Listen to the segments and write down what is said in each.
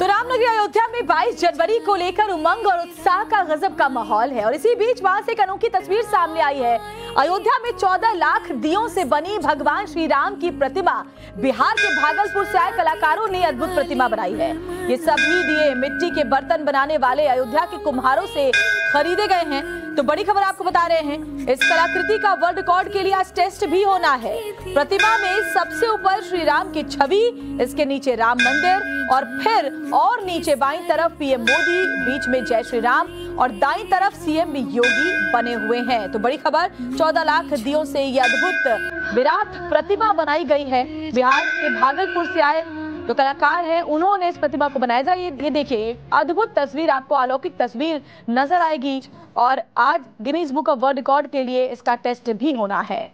तो रामनगरी अयोध्या में 22 जनवरी को लेकर उमंग और उत्साह का गजब का माहौल है और इसी बीच वहां से एक अनोखी तस्वीर सामने आई है। अयोध्या में 14 लाख दियों से बनी भगवान श्री राम की प्रतिमा बिहार के भागलपुर से आए कलाकारों ने अद्भुत प्रतिमा बनाई है। ये सभी दिए मिट्टी के बर्तन बनाने वाले अयोध्या के कुम्हारों से खरीदे गए हैं। तो बड़ी खबर आपको बता रहे हैं, इस कलाकृति का वर्ल्ड रिकॉर्ड के लिए आज टेस्ट भी होना है। प्रतिमा में सबसे ऊपर श्री राम की छवि, इसके नीचे राम मंदिर और फिर और नीचे बाईं तरफ पीएम मोदी, बीच में जय श्री राम और दाईं तरफ सीएम योगी बने हुए हैं। तो बड़ी खबर, 14 लाख दियों से ये अद्भुत विराट प्रतिमा बनाई गई है। बिहार के भागलपुर से आए जो कलाकार हैं उन्होंने इस प्रतिमा को बनाया। ये देखिए, अद्भुत तस्वीर, आपको अलौकिक तस्वीर नजर आएगी और आज Guinness book of world record के लिए इसका टेस्ट भी होना है।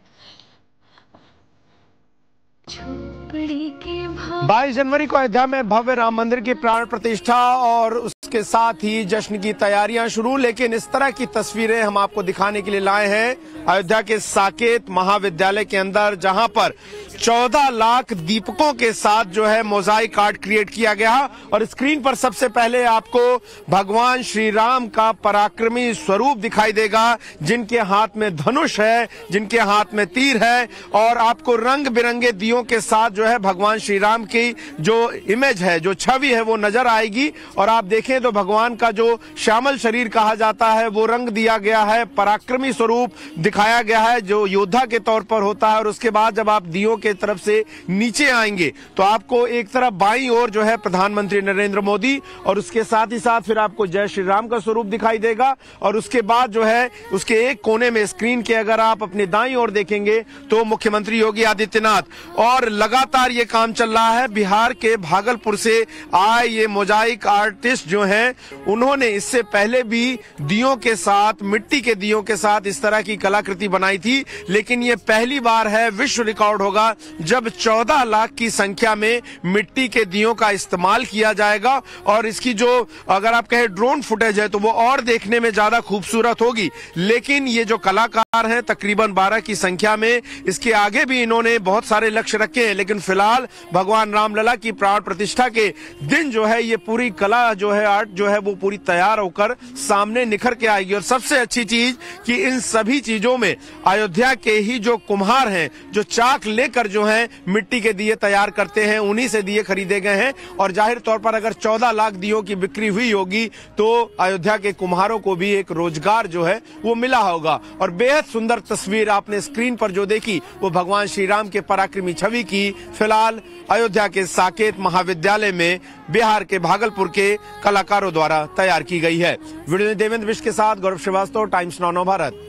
22 जनवरी को अयोध्या में भव्य राम मंदिर की प्राण प्रतिष्ठा और उसके साथ ही जश्न की तैयारियां शुरू। लेकिन इस तरह की तस्वीरें हम आपको दिखाने के लिए लाए हैं अयोध्या के साकेत महाविद्यालय के अंदर, जहां पर 14 लाख दीपकों के साथ जो है मोजाइक आर्ट क्रिएट किया गया। और स्क्रीन पर सबसे पहले आपको भगवान श्री राम का पराक्रमी स्वरूप दिखाई देगा, जिनके हाथ में धनुष है, जिनके हाथ में तीर है और आपको रंग बिरंगे दियों के साथ जो है भगवान श्री राम की जो इमेज है, जो छवि है वो नजर आएगी। और आप देखें तो भगवान का जो श्यामल शरीर कहा जाता है वो रंग दिया गया है, पराक्रमी स्वरूप दिखाया गया है जो योद्धा के तौर पर होता है। और उसके बाद जब आप दियों के तरफ से नीचे आएंगे तो आपको एक तरफ बाईं ओर जो है प्रधानमंत्री नरेंद्र मोदी और उसके साथ ही साथ फिर आपको जय श्री राम का स्वरूप दिखाई देगा। और उसके बाद जो है उसके एक कोने में स्क्रीन के अगर आप अपने दाईं ओर देखेंगे तो मुख्यमंत्री योगी आदित्यनाथ। और लगातार ये काम चल रहा है। बिहार के भागलपुर से आए ये मोजाइक आर्टिस्ट जो हैं उन्होंने इससे पहले भी दियों के साथ, मिट्टी के दियों के साथ इस तरह की कलाकृति बनाई थी। लेकिन ये पहली बार है, विश्व रिकॉर्ड होगा जब 14 लाख की संख्या में मिट्टी के दियों का इस्तेमाल किया जाएगा। और इसकी जो अगर आप कहें ड्रोन फुटेज है तो वो और देखने में ज्यादा खूबसूरत होगी। लेकिन ये जो कलाकार हैं तकरीबन 12 की संख्या में, इसके आगे भी इन्होंने बहुत सारे लक्ष्य रखे हैं। लेकिन फिलहाल भगवान रामलला की प्राण प्रतिष्ठा के दिन जो है ये पूरी कला जो है, आर्ट जो है वो पूरी तैयार होकर सामने निखर के आएगी। और सबसे अच्छी चीज कि इन सभी चीजों में अयोध्या के ही जो कुम्हार हैं, जो चाक लेकर जो है मिट्टी के दिए तैयार करते हैं, उन्हीं से दिए खरीदे गए हैं। और जाहिर तौर पर अगर 14 लाख दियों की बिक्री हुई होगी तो अयोध्या के कुम्हारों को भी एक रोजगार जो है वो मिला होगा। और बेहद सुंदर तस्वीर आपने स्क्रीन पर जो देखी वो भगवान श्री राम के पराक्रमी छवि की फिलहाल अयोध्या के साकेत महाविद्यालय में बिहार के भागलपुर के कलाकारों द्वारा तैयार की गई है। वीडियो में देवेंद्र विश्व के साथ गौरव श्रीवास्तव, टाइम्स नाउ भारत,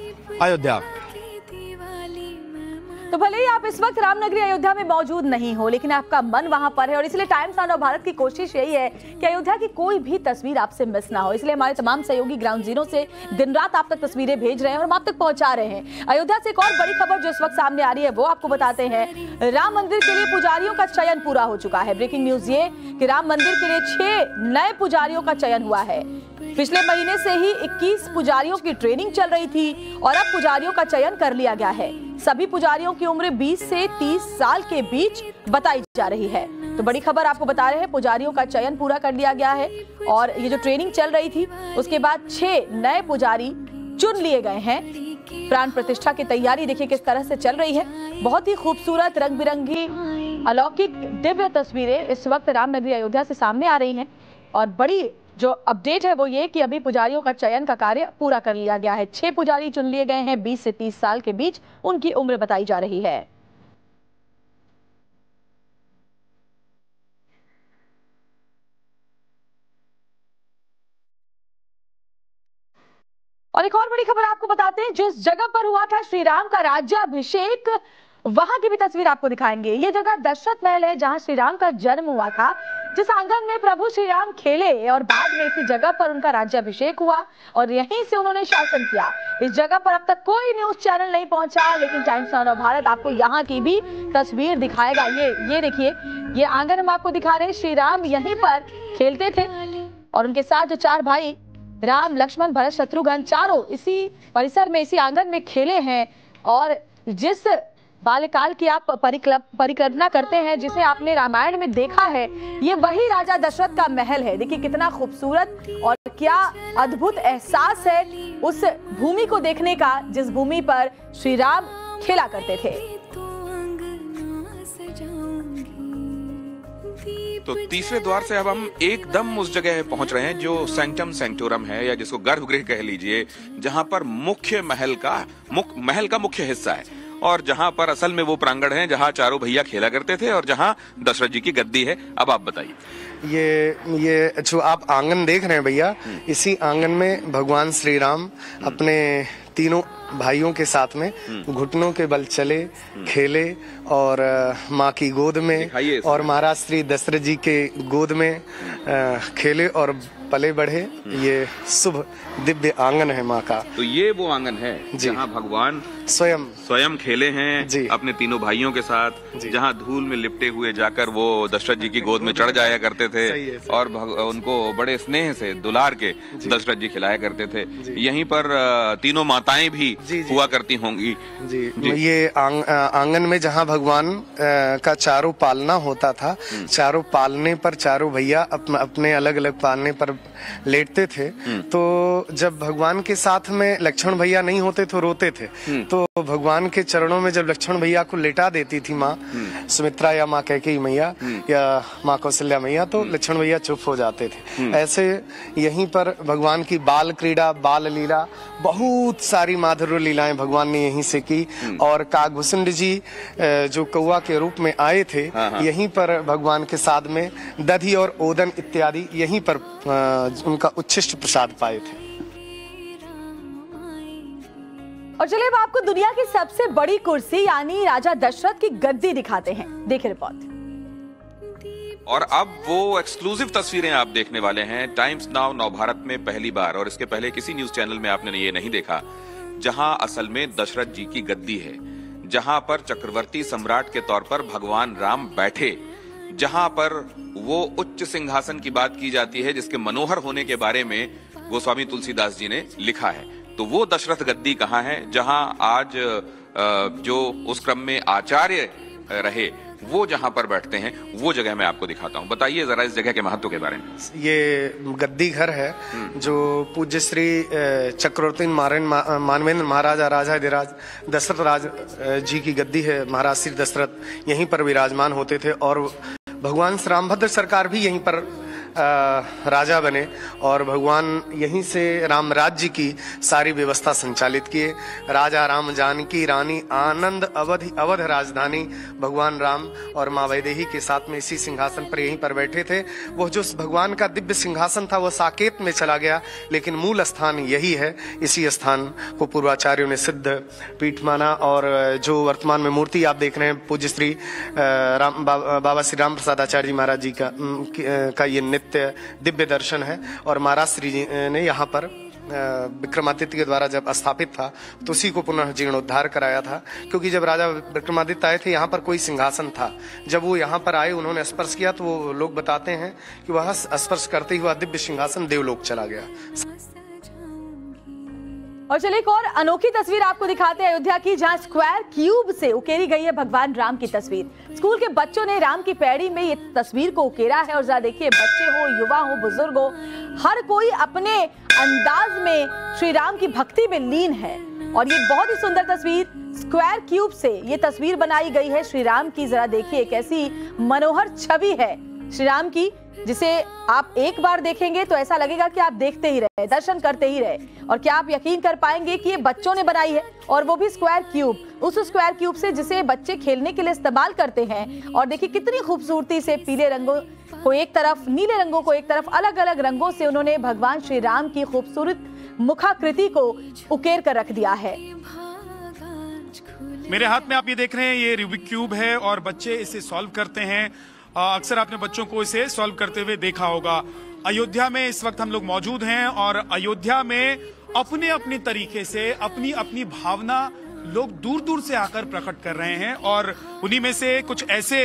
अयोध्या। तो भले ही आप इस वक्त रामनगरी अयोध्या में मौजूद नहीं हो, लेकिन आपका मन वहां पर है और इसलिए टाइम्स नाउ भारत की कोशिश यही है कि अयोध्या की कोई भी तस्वीर आपसे मिस ना हो। इसलिए हमारे तमाम सहयोगी ग्राउंड जीरो से दिन रात आप तक तस्वीरें भेज रहे हैं और हम आप तक पहुंचा रहे हैं। अयोध्या से एक और बड़ी खबर जो इस वक्त सामने आ रही है वो आपको बताते हैं। राम मंदिर के लिए पुजारियों का चयन पूरा हो चुका है। ब्रेकिंग न्यूज ये कि राम मंदिर के लिए 6 नए पुजारियों का चयन हुआ है। पिछले महीने से ही 21 पुजारियों की ट्रेनिंग चल रही थी और अब पुजारियों का चयन कर लिया गया है। सभी पुजारियों की उम्र 20 से 30 साल के बीच बताई जा रही है। तो बड़ी खबर आपको बता रहे हैं, पुजारियों का चयन पूरा कर लिया गया है और ये जो ट्रेनिंग चल रही थी उसके बाद 6 नए पुजारी चुन लिए गए हैं। प्राण प्रतिष्ठा की तैयारी देखिए किस तरह से चल रही है। बहुत ही खूबसूरत, रंग बिरंगी, अलौकिक, दिव्य तस्वीरें इस वक्त रामनगरी अयोध्या से सामने आ रही हैं। और बड़ी जो अपडेट है वो ये कि अभी पुजारियों का चयन का कार्य पूरा कर लिया गया है। 6 पुजारी चुन लिए गए हैं, 20 से 30 साल के बीच उनकी उम्र बताई जा रही है। और एक और बड़ी खबर आपको बताते हैं, जिस जगह पर हुआ था श्री राम का राज्याभिषेक, वहां की भी तस्वीर आपको दिखाएंगे। ये जगह दशरथ महल है जहां श्री राम का जन्म हुआ था, जिस आंगन में प्रभु श्री राम खेले और बाद में इसी जगह पर उनका राज्याभिषेक हुआ और यहीं से उन्होंने शासन किया। इस जगह पर अब तक कोई न्यूज चैनल नहीं पहुंचा, लेकिन टाइम्स नाउ भारत आपको यहाँ की भी तस्वीर दिखाएगा। ये देखिए, ये आंगन हम आपको दिखा रहे हैं। श्री राम यहीं पर खेलते थे और उनके साथ जो 4 भाई राम, लक्ष्मण, भरत, शत्रुघ्न, चारों इसी परिसर में, इसी आंगन में खेले हैं। और जिस बाल्यकाल की आप परिकल्पना करते हैं जिसे आपने रामायण में देखा है, ये वही राजा दशरथ का महल है। देखिए कितना खूबसूरत और क्या अद्भुत एहसास है उस भूमि को देखने का जिस भूमि पर श्री राम खेला करते थे। तो तीसरे द्वार से अब हम एकदम उस जगह पहुंच रहे हैं जो सेंक्टम सेंक्टोरम है, या जिसको गर्भगृह कह लीजिए, जहां पर मुख्य महल का मुख्य हिस्सा है, और जहां पर असल में वो प्रांगण है जहां चारों भैया खेला करते थे और जहां दशरथ जी की गद्दी है। अब आप बताइए। ये जो आप आंगन देख रहे हैं भैया, इसी आंगन में भगवान श्री राम अपने तीनों भाइयों के साथ में घुटनों के बल चले, खेले और माँ की गोद में और महाराज श्री दशरथ जी के गोद में खेले और पले बढ़े। ये शुभ दिव्य आंगन है माँ का। तो ये वो आंगन है जहाँ भगवान स्वयं खेले हैं अपने तीनों भाइयों के साथ, जहाँ धूल में लिपटे हुए जाकर वो दशरथ जी की गोद में चढ़ जाया करते थे और उनको बड़े स्नेह से दुलार के दशरथ जी खिलाया करते थे। यहीं पर तीनों माताएं भी हुआ करती होंगी। ये आंगन में जहाँ भगवान का चारों पालना होता था, चारों पालने पर चारों भैया अपने अलग अलग पालने पर लेटते थे। तो जब भगवान के साथ में लक्ष्मण भैया नहीं होते तो रोते थे, तो भगवान के चरणों में जब लक्ष्मण भैया को लेटा देती थी माँ सुमित्रा या माँ कैकेयी मैया या माँ कौशल्या मैया, तो लक्ष्मण भैया चुप हो जाते थे। ऐसे यहीं पर भगवान की बाल क्रीड़ा, बाल लीला, बहुत सारी माधुर्य लीलाएं भगवान ने यहीं से की। और काकभूषुंड जी जो कौवा के रूप में आए थे, यहीं पर भगवान के साथ में दधी और ओदन इत्यादि यहीं पर उनका उच्छिष्ट प्रसाद पाए थे। और चलिए अब आपको दुनिया की सबसे बड़ी कुर्सी यानी राजा दशरथ की गद्दी दिखाते हैं। देखिए रिपोर्ट। और अब वो एक्सक्लूसिव तस्वीरें आप देखने वाले हैं टाइम्स नाउ नवभारत में पहली बार, और इसके पहले किसी न्यूज चैनल में आपने ये नहीं देखा, जहां असल में दशरथ जी की गद्दी है, जहां पर चक्रवर्ती सम्राट के तौर पर भगवान राम बैठे, जहां पर वो उच्च सिंहासन की बात की जाती है जिसके मनोहर होने के बारे में गोस्वामी तुलसीदास जी ने लिखा है। तो वो दशरथ गद्दी कहाँ है जहां आज जो उस क्रम में आचार्य रहे वो जहां पर बैठते हैं, वो जगह मैं आपको दिखाता हूं। बताइए जरा इस जगह के महत्व के बारे में। ये गद्दी घर है जो पूज्य श्री चक्रवर्ती मानवेंद्र महाराजा राजाधिराज दशरथ राज जी की गद्दी है। महाराज श्री दशरथ यहीं पर विराजमान होते थे और भगवान श्री रामभद्र सरकार भी यहीं पर राजा बने और भगवान यहीं से राम राज्य की सारी व्यवस्था संचालित किए। राजा राम जानकी रानी आनंद अवध राजधानी भगवान राम और माँ वैदेही के साथ में इसी सिंहासन पर यहीं पर बैठे थे। वो जो भगवान का दिव्य सिंहासन था वो साकेत में चला गया, लेकिन मूल स्थान यही है। इसी स्थान को पूर्वाचार्यों ने सिद्ध पीठ माना और जो वर्तमान में मूर्ति आप देख रहे हैं पूज्य श्री बाबा श्री राम प्रसाद आचार्य जी महाराज जी का ये नित्य दिव्य दर्शन है। और महाराज श्री जी ने यहाँ पर विक्रमादित्य के द्वारा जब स्थापित था तो उसी को पुनः जीर्णोद्धार कराया था, क्योंकि जब राजा विक्रमादित्य आए थे यहाँ पर कोई सिंहासन था। जब वो यहाँ पर आए उन्होंने स्पर्श किया तो वो लोग बताते हैं कि वह स्पर्श करते हुआ दिव्य सिंहासन देवलोक चला गया। और चलिए एक और अनोखी तस्वीर आपको दिखाते हैं अयोध्या की, जहां स्क्वायर क्यूब से उकेरी गई है भगवान राम की तस्वीर। स्कूल के बच्चों ने राम की पैड़ी में ये तस्वीर को उकेरा है और जरा देखिए, बच्चे हो, युवा हो, बुजुर्ग हो, हर कोई अपने अंदाज में श्री राम की भक्ति में लीन है। और ये बहुत ही सुंदर तस्वीर स्क्वायर क्यूब से ये तस्वीर बनाई गई है श्री राम की। जरा देखिए कैसी मनोहर छवि है श्री राम की, जिसे आप एक बार देखेंगे तो ऐसा लगेगा कि आप देखते ही रहे, दर्शन करते ही रहे। और क्या आप यकीन कर पाएंगे कि ये बच्चों ने बनाई है, और वो भी स्क्वायर क्यूब, उस स्क्वायर क्यूब से जिसे बच्चे खेलने के लिए इस्तेमाल करते हैं। और देखिए कितनी खूबसूरती से पीले रंगों को एक तरफ, नीले रंगों को एक तरफ, अलग अलग रंगों से उन्होंने भगवान श्री राम की खूबसूरत मुखाकृति को उकेर कर रख दिया है। मेरे हाथ में आप ये देख रहे हैं, ये रूबिक क्यूब है और बच्चे इसे सॉल्व करते हैं। अक्सर आपने बच्चों को इसे सॉल्व करते हुए देखा होगा। अयोध्या में इस वक्त हम लोग मौजूद हैं और अयोध्या में अपने अपने तरीके से अपनी अपनी भावना लोग दूर दूर से आकर प्रकट कर रहे हैं। और उन्हीं में से कुछ ऐसे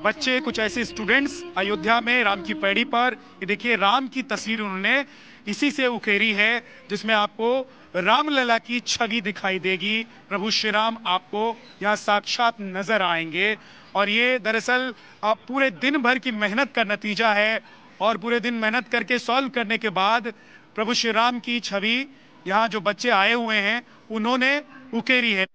बच्चे, कुछ ऐसे स्टूडेंट्स अयोध्या में राम की पैड़ी पर, ये देखिए राम की तस्वीर उन्होंने इसी से उकेरी है, जिसमें आपको रामलला की छवि दिखाई देगी। प्रभु श्री राम आपको यहाँ साक्षात नजर आएंगे और ये दरअसल पूरे दिन भर की मेहनत का नतीजा है और पूरे दिन मेहनत करके सॉल्व करने के बाद प्रभु श्री राम की छवि यहाँ जो बच्चे आए हुए हैं उन्होंने उकेरी है।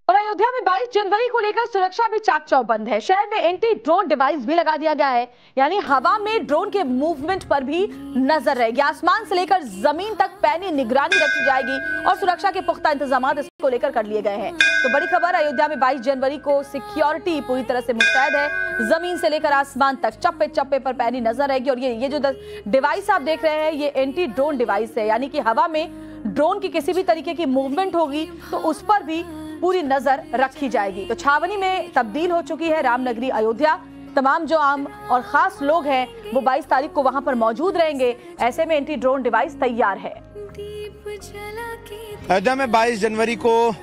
और अयोध्या में 22 जनवरी को लेकर सुरक्षा भी चाक चौबंद है। शहर में एंटी ड्रोन डिवाइस भी लगा दिया गया है, यानी हवा में ड्रोन के मूवमेंट पर भी नजर रहेगी। आसमान से लेकर जमीन तक पैनी निगरानी रखी जाएगी और सुरक्षा के पुख्ता इंतजाम इसको लेकर कर लिए गए हैं। तो बड़ी खबर, अयोध्या में 22 जनवरी को सिक्योरिटी पूरी तरह से मुस्तैद है। जमीन से लेकर आसमान तक चप्पे चप्पे पर पैनी नजर रहेगी। और ये जो डिवाइस आप देख रहे हैं, ये एंटी ड्रोन डिवाइस है, यानी कि हवा में ड्रोन की किसी भी तरीके की मूवमेंट होगी तो उस पर भी पूरी नजर रखी जाएगी। तो छावनी में तब्दील हो चुकी है रामनगरी अयोध्या। तमाम जो आम और खास लोग हैं वो 22 तारीख को वहां पर मौजूद रहेंगे। ऐसे में एंटी ड्रोन डिवाइस तैयार है। अयोध्या में 22 जनवरी को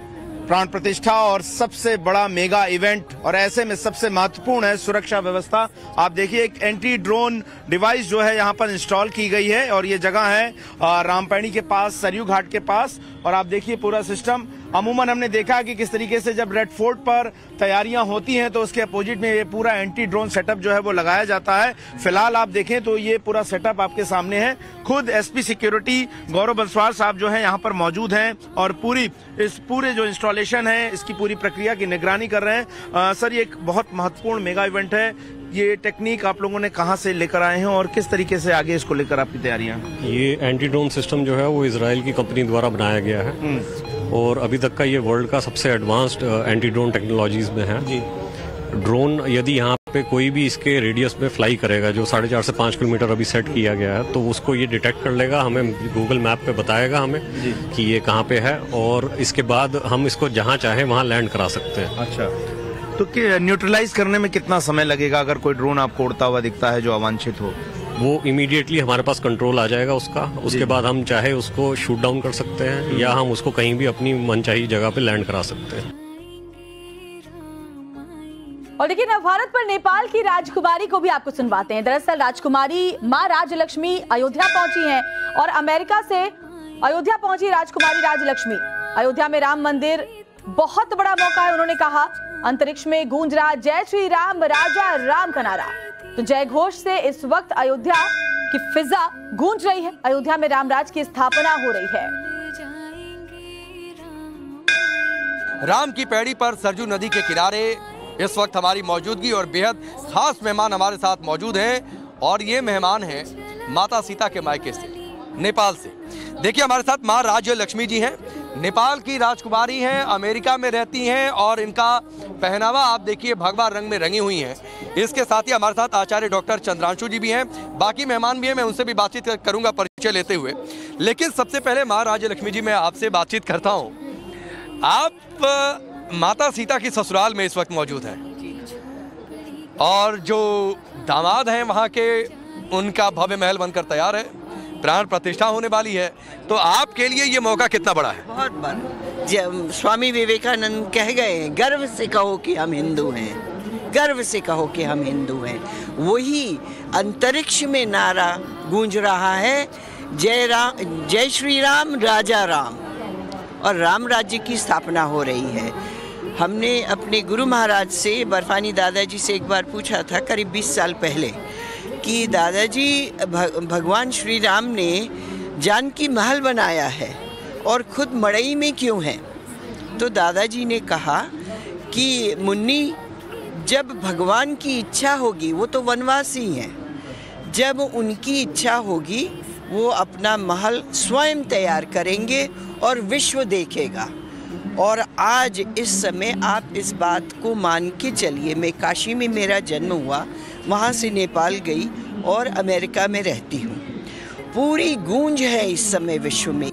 प्राण प्रतिष्ठा और सबसे बड़ा मेगा इवेंट, और ऐसे में सबसे महत्वपूर्ण है सुरक्षा व्यवस्था। आप देखिए एक एंटी ड्रोन डिवाइस जो है यहाँ पर इंस्टॉल की गई है और ये जगह है रामपैड़ी के पास, सरयू घाट के पास। और आप देखिए पूरा सिस्टम, अमूमन हमने देखा कि किस तरीके से जब रेड फोर्ट पर तैयारियां होती हैं तो उसके अपोजिट में ये पूरा एंटी ड्रोन सेटअप जो है वो लगाया जाता है। फिलहाल आप देखें तो ये पूरा सेटअप आपके सामने है। खुद एसपी सिक्योरिटी गौरव बंसवार साहब जो है यहाँ पर मौजूद हैं और पूरे जो इंस्टॉलेशन है इसकी पूरी प्रक्रिया की निगरानी कर रहे हैं। सर, ये एक बहुत महत्वपूर्ण मेगा इवेंट है, ये टेक्निक आप लोगों ने कहां से लेकर आए हैं और किस तरीके से आगे इसको लेकर आपकी तैयारियां? ये एंटी ड्रोन सिस्टम जो है वो इजराइल की कंपनी द्वारा बनाया गया है और अभी तक का ये वर्ल्ड का सबसे एडवांस्ड एंटी ड्रोन टेक्नोलॉजीज में है जी। ड्रोन यदि यहाँ पे कोई भी इसके रेडियस में फ्लाई करेगा, जो 4.5 से 5 किलोमीटर अभी सेट किया गया है, तो उसको ये डिटेक्ट कर लेगा, हमें गूगल मैप पे बताएगा हमें कि ये कहाँ पे है और इसके बाद हम इसको जहाँ चाहे वहाँ लैंड करा सकते हैं। अच्छा, तो न्यूट्रलाइज करने में कितना समय लगेगा अगर कोई ड्रोन आपको उड़ता हुआ दिखता है जो अवांछित हो? वो इमीडिएटली हमारे पास कंट्रोल आ जाएगा उसका, उसके बाद हम चाहे उसको शूट डाउन कर सकते हैं या हम उसको कहीं भी अपनी मनचाही जगह पे लैंड करा सकते हैं। और देखिए नवभारत पर नेपाल की राजकुमारी को भी आपको सुनवाते हैं। दरअसल राजकुमारी माँ राजलक्ष्मी अयोध्या पहुंची हैं और अमेरिका से अयोध्या पहुंची राजकुमारी राजलक्ष्मी। अयोध्या में राम मंदिर बहुत बड़ा मौका है, उन्होंने कहा। अंतरिक्ष में गूंज रहा जय श्री राम राजा राम का नारा। तो जय घोष से इस वक्त अयोध्या की फिजा गूंज रही है। अयोध्या में रामराज की स्थापना हो रही है। राम की पैड़ी पर सरजू नदी के किनारे इस वक्त हमारी मौजूदगी और बेहद खास मेहमान हमारे साथ मौजूद हैं और ये मेहमान हैं माता सीता के मायके से, नेपाल से। देखिए हमारे साथ माँ राजलक्ष्मी जी हैं, नेपाल की राजकुमारी हैं, अमेरिका में रहती हैं और इनका पहनावा आप देखिए भगवा रंग में रंगी हुई हैं। इसके साथ ही हमारे साथ आचार्य डॉक्टर चंद्रांशु जी भी हैं, बाकी मेहमान भी हैं, मैं उनसे भी बातचीत करूंगा परिचय लेते हुए। लेकिन सबसे पहले माँ राजलक्ष्मी जी मैं आपसे बातचीत करता हूँ। आप माता सीता की ससुराल में इस वक्त मौजूद हैं और जो दामाद हैं वहाँ के, उनका भव्य महल बनकर तैयार है, प्राण प्रतिष्ठा होने वाली है, तो आपके लिए ये मौका कितना बड़ा है? बहुत बड़ा। स्वामी विवेकानंद कह गए हैं, गर्व से कहो कि हम हिंदू हैं, गर्व से कहो कि हम हिंदू हैं। वही अंतरिक्ष में नारा गूंज रहा है, जय श्री राम राजा राम, और राम राज्य की स्थापना हो रही है। हमने अपने गुरु महाराज से, बर्फानी दादाजी से एक बार पूछा था करीब 20 साल पहले कि दादाजी भगवान श्री राम ने जानकी महल बनाया है और खुद मड़ई में क्यों है? तो दादाजी ने कहा कि मुन्नी, जब भगवान की इच्छा होगी, वो तो वनवासी हैं, जब उनकी इच्छा होगी वो अपना महल स्वयं तैयार करेंगे और विश्व देखेगा। और आज इस समय आप इस बात को मान के चलिए, मैं काशी में मेरा जन्म हुआ, वहाँ से नेपाल गई और अमेरिका में रहती हूँ। पूरी गूंज है इस समय विश्व में।